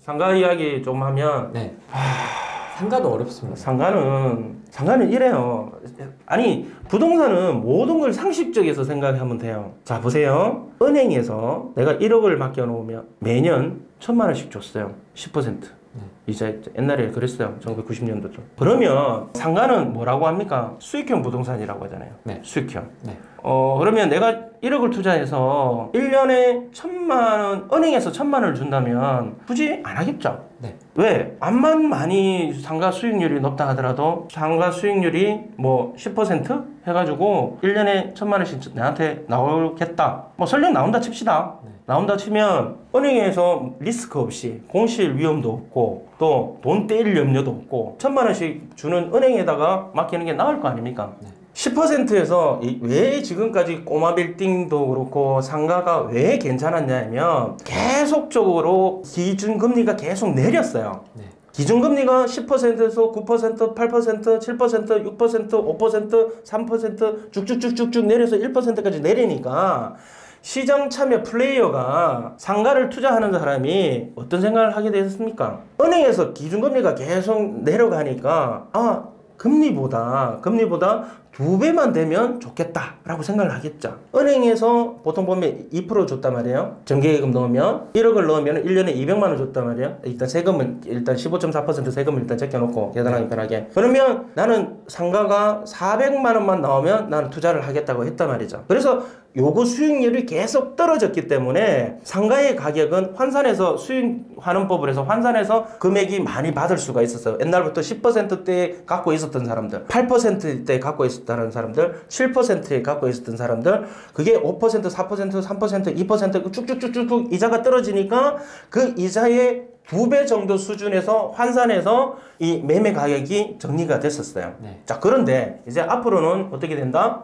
상가 이야기 좀 하면 네. 상가도 어렵습니다. 상가는 이래요. 아니 부동산은 모든 걸 상식적에서 생각하면 돼요. 자 보세요. 은행에서 내가 1억을 맡겨놓으면 매년 1,000만 원씩 줬어요. 10%. 이제 옛날에 그랬어요. 1990년도죠. 그러면 상가는 뭐라고 합니까? 수익형 부동산이라고 하잖아요. 네. 수익형. 네. 그러면 내가 1억을 투자해서 1년에 1,000만 원, 은행에서 1,000만 원을 준다면 굳이 안 하겠죠? 네. 왜? 암만 많이 상가 수익률이 높다 하더라도 상가 수익률이 뭐 10% 해가지고 1년에 1,000만 원씩 나한테 나오겠다. 뭐 설령 나온다 칩시다. 네. 나온다 치면 은행에서 리스크 없이 공실 위험도 없고 또 돈 떼일 염려도 없고 1,000만 원씩 주는 은행에다가 맡기는 게 나을 거 아닙니까? 네. 10%에서 왜 지금까지 꼬마 빌딩도 그렇고 상가가 왜 괜찮았냐면 계속적으로 기준금리가 계속 내렸어요. 네. 기준금리가 10%에서 9%, 8%, 7%, 6%, 5%, 3% 쭉쭉쭉쭉 내려서 1%까지 내리니까 시장 참여 플레이어가 상가를 투자하는 사람이 어떤 생각을 하게 되었습니까? 은행에서 기준금리가 계속 내려가니까 금리보다 2배만 되면 좋겠다라고 생각을 하겠죠. 은행에서 보통 보면 2% 줬단 말이에요. 정기예금 넣으면 1억을 넣으면 1년에 200만 원 줬단 말이에요. 일단 세금은 일단 15.4% 세금을 일단 제껴놓고 계산하기 편하게. 그러면 나는 상가가 400만 원만 나오면 나는 투자를 하겠다고 했단 말이죠. 그래서 요거 수익률이 계속 떨어졌기 때문에 상가의 가격은 환산해서 수익환원법을 해서 환산해서 금액이 많이 받을 수가 있었어요. 옛날부터 10%대 갖고 있었던 사람들, 8%대 갖고 있었다는 사람들, 7%에 갖고 있었던 사람들, 그게 5%, 4%, 3%, 2% 쭉쭉쭉쭉 이자가 떨어지니까 그 이자의 2배 정도 수준에서 환산해서 이 매매 가격이 정리가 됐었어요. 네. 자, 그런데 이제 앞으로는 어떻게 된다?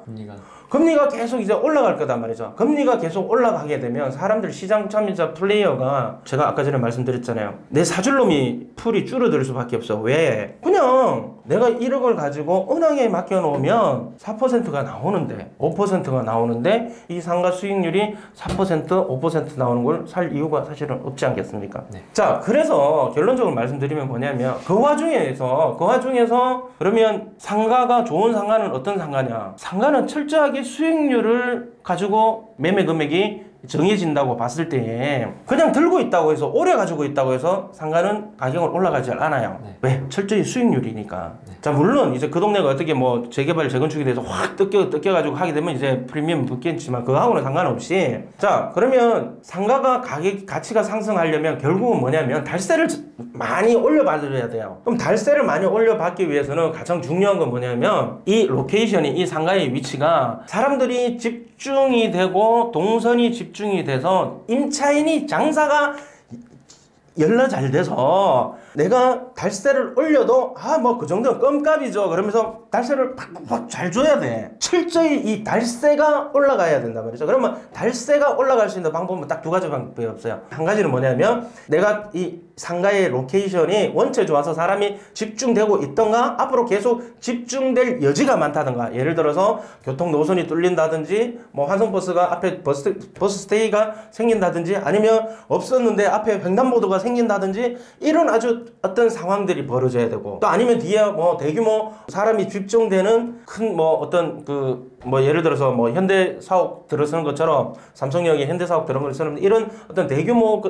금리가 계속 이제 올라갈 거단 말이죠. 금리가 계속 올라가게 되면 사람들 시장 참여자 플레이어가 제가 아까 전에 말씀드렸잖아요. 내 사줄놈이 풀이 줄어들 수밖에 없어. 왜? 그냥 내가 1억을 가지고 은행에 맡겨놓으면 4%가 나오는데 5%가 나오는데 이 상가 수익률이 4% 5% 나오는 걸 살 이유가 사실은 없지 않겠습니까? 네. 자, 그래서 결론적으로 말씀드리면 뭐냐면 그 와중에서 그러면 상가가 좋은 상가는 어떤 상가냐? 상가는 철저하게 수익률을 가지고 매매 금액이 정해진다고 봤을 때 그냥 들고 있다고 해서 오래 가지고 있다고 해서 상가는 가격은 올라가지 않아요. 네. 왜? 철저히 수익률이니까. 네. 자, 물론 이제 그 동네가 어떻게 뭐 재개발 재건축이 돼서 확 뜯겨가지고 하게 되면 이제 프리미엄 붙겠지만 그거하고는 상관없이 자, 그러면 상가가 가치가 상승하려면 결국은 뭐냐면 달세를 많이 올려받아야 돼요. 그럼 달세를 많이 올려받기 위해서는 가장 중요한 건 뭐냐면 이 로케이션이 이 상가의 위치가 사람들이 집중이 되고 동선이 집중이 돼서 임차인이 장사가 열나 잘 돼서 내가 달세를 올려도 뭐 그 정도는 껌값이죠 그러면서 달세를 팍팍팍 잘 줘야 돼. 철저히 이 달세가 올라가야 된단 말이죠. 그러면 달세가 올라갈 수 있는 방법은 딱 두 가지 방법이 없어요. 한 가지는 뭐냐면 내가 이 상가의 로케이션이 원체 좋아서 사람이 집중되고 있던가 앞으로 계속 집중될 여지가 많다던가 예를 들어서 교통 노선이 뚫린다든지 뭐 환승버스가 앞에 버스 스테이가 생긴다든지 아니면 없었는데 앞에 횡단보도가 생긴다든지 이런 아주 어떤 상황들이 벌어져야 되고 또 아니면 뒤에 뭐 대규모 사람이 집중되는 큰 뭐 어떤 예를 들어서 뭐 현대 사옥 들어서는 것처럼 삼성역에 현대 사옥 들어서는 이런 어떤 대규모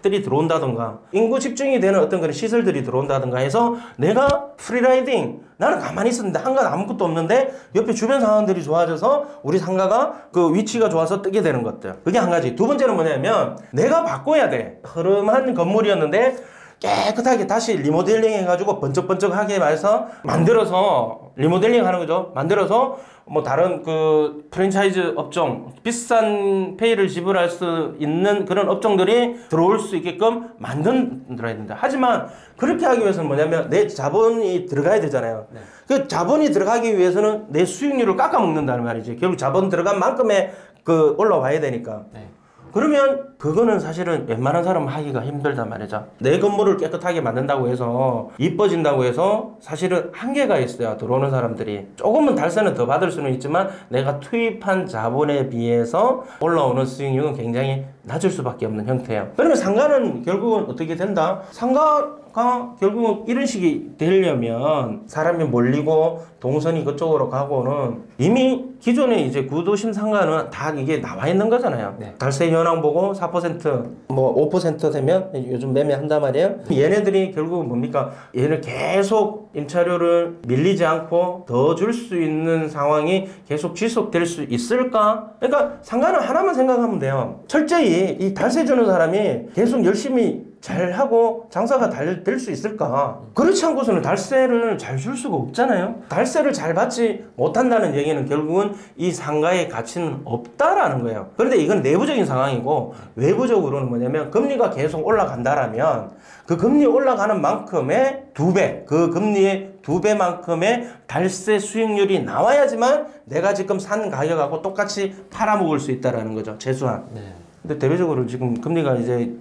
들이 들어온다던가 인구 집중이 되는 어떤 그런 시설들이 들어온다던가 해서 내가 프리라이딩 나는 가만히 있었는데 한간 아무것도 없는데 옆에 주변 상황들이 좋아져서 우리 상가가 그 위치가 좋아서 뜨게 되는 것들 그게 한 가지. 두 번째는 뭐냐면 내가 바꿔야 돼. 흐름한 건물이었는데 깨끗하게 다시 리모델링 해가지고 번쩍번쩍하게 해서 만들어서 리모델링 하는 거죠. 만들어서 뭐 다른 그 프랜차이즈 업종 비싼 페이를 지불할 수 있는 그런 업종들이 들어올 수 있게끔 만들어야 된다. 하지만 그렇게 하기 위해서는 뭐냐면 내 자본이 들어가야 되잖아요. 네. 그 자본이 들어가기 위해서는 내 수익률을 깎아먹는다는 말이지. 결국 자본 들어간 만큼의 그 올라와야 되니까. 네. 그러면 그거는 사실은 웬만한 사람은 하기가 힘들단 말이죠. 내 건물을 깨끗하게 만든다고 해서 이뻐진다고 해서 사실은 한계가 있어요. 들어오는 사람들이 조금은 달세는 더 받을 수는 있지만 내가 투입한 자본에 비해서 올라오는 수익률은 굉장히 낮을 수밖에 없는 형태예요. 그러면 상가는 결국은 어떻게 된다? 상가가 결국 이런 식이 되려면 사람이 몰리고 동선이 그쪽으로 가고는 이미 기존의 이제 구도심 상가는 다 이게 나와 있는 거잖아요. 네. 달세 현황 보고 4%뭐 5% 되면 요즘 매매한단 말이에요. 얘네들이 결국은 뭡니까? 얘를 계속 임차료를 밀리지 않고 더 줄 수 있는 상황이 계속 지속될 수 있을까? 그러니까 상가는 하나만 생각하면 돼요. 철저히 이 달세 주는 사람이 계속 열심히 잘하고 장사가 잘 될 수 있을까? 그렇지 않고서는 달세를 잘 줄 수가 없잖아요. 달세를 잘 받지 못한다는 얘기는 결국은 이 상가의 가치는 없다라는 거예요. 그런데 이건 내부적인 상황이고 외부적으로는 뭐냐면 금리가 계속 올라간다라면 그 금리 올라가는 만큼의 2배, 그 금리의 2배만큼의 달세 수익률이 나와야지만 내가 지금 산 가격하고 똑같이 팔아먹을 수 있다라는 거죠. 최소한. 네. 근데 대외적으로 지금 금리가 이제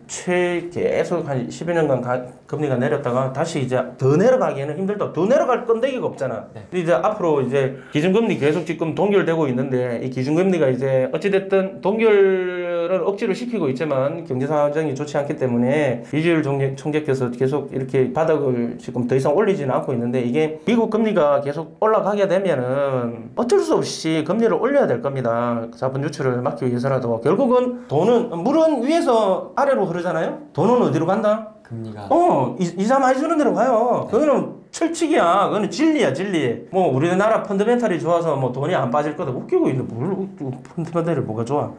계속 한 10여 년간 금리가 내렸다가 다시 이제 더 내려가기에는 힘들다. 더 내려갈 건데기가 없잖아. 네. 근데 이제 앞으로 이제 기준금리 계속 지금 동결되고 있는데 이 기준금리가 이제 어찌됐든 동결을 억지로 시키고 있지만 경제 사정이 좋지 않기 때문에 이주일 총재께서 계속 이렇게 바닥을 지금 더 이상 올리지는 않고 있는데 이게 미국 금리가 계속 올라가게 되면은 어쩔 수 없이 금리를 올려야 될 겁니다. 자본 유출을 막기 위해서라도 결국은 물은 위에서 아래로 흐르잖아요. 돈은 어디로 간다? 금리가 이자 많이 주는 데로 가요. 그거는 철칙이야. 그거는 진리야, 진리. 뭐 우리나라 펀더멘탈이 좋아서 뭐 돈이 안 빠질 거다. 웃기고 있는데 뭘 펀더멘탈이 뭐가 좋아?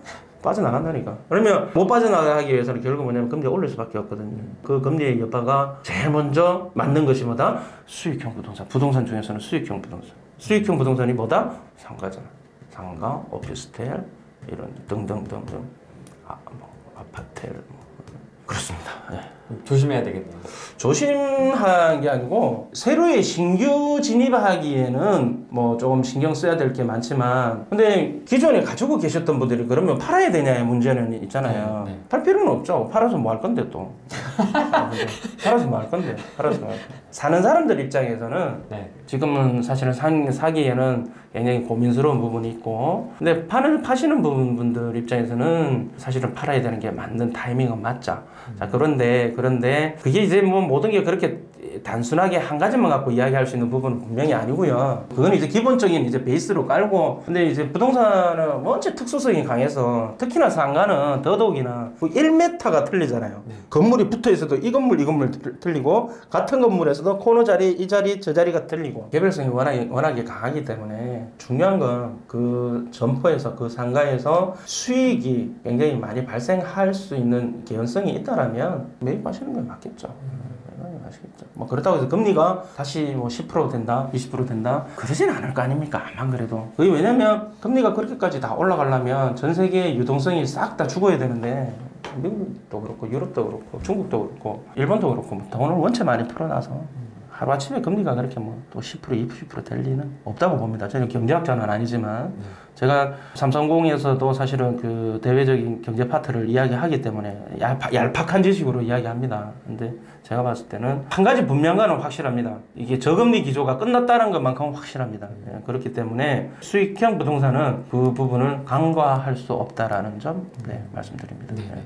빠져나간다니까. 그러면 못 빠져나가기 위해서는 결국 뭐냐면 금리 올릴 수밖에 없거든요. 그 금리의 여파가 제일 먼저 맞는 것이 뭐다? 수익형 부동산. 부동산 중에서는 수익형 부동산. 수익형 부동산이 뭐다? 상가잖아. 상가, 오피스텔 이런 등등등등. 아파트 그렇습니다. 네. 조심해야 되겠네요. 조심한 게 아니고 새로의 신규 진입하기에는 뭐 조금 신경 써야 될 게 많지만 근데 기존에 가지고 계셨던 분들이 그러면 팔아야 되냐의 문제는 있잖아요. 네. 팔 필요는 없죠. 팔아서 뭐 할 건데 또. 팔아서 뭐 할 건데. 팔아서 뭐 할 건데. 사는 사람들 입장에서는 네. 지금은 사실은 사기에는 굉장히 고민스러운 부분이 있고 근데 파시는 분들 입장에서는 사실은 팔아야 되는 게 맞는 타이밍은 맞죠. 자 그런데 그게 이제 뭐 모든 게 그렇게 단순하게 한 가지만 갖고 이야기할 수 있는 부분은 분명히 아니고요. 그건 이제 기본적인 이제 베이스로 깔고 근데 이제 부동산은 원체 특수성이 강해서 특히나 상가는 더더욱이나 1m가 틀리잖아요. 건물이 붙어 있어도 이 건물 틀리고 같은 건물에서도 코너 자리 이 자리 저 자리가 틀리고 개별성이 워낙에 강하기 때문에 중요한 건 그 점포에서 그 상가에서 수익이 굉장히 많이 발생할 수 있는 개연성이 있다라면 매입하시는 게 맞겠죠. 아시겠죠? 뭐 그렇다고 해서 금리가 다시 뭐 10% 된다, 20% 된다 그러진 않을 거 아닙니까? 아만 그래도 그게 왜냐면 금리가 그렇게까지 다 올라가려면 전 세계의 유동성이 싹 다 죽어야 되는데 미국도 그렇고 유럽도 그렇고 중국도 그렇고 일본도 그렇고 뭐 돈을 원체 많이 풀어놔서 하루아침에 금리가 그렇게 뭐 또 10% 20% 될 리는 없다고 봅니다. 저는 경제학자는 아니지만 제가 삼성공에서도 사실은 그 대외적인 경제 파트를 이야기하기 때문에 얄팍한 지식으로 이야기합니다. 근데 제가 봤을 때는 한 가지 분명한 건 확실합니다. 이게 저금리 기조가 끝났다는 것만큼은 확실합니다. 네, 그렇기 때문에 수익형 부동산은 그 부분을 간과할 수 없다라는 점 말씀드립니다. 네.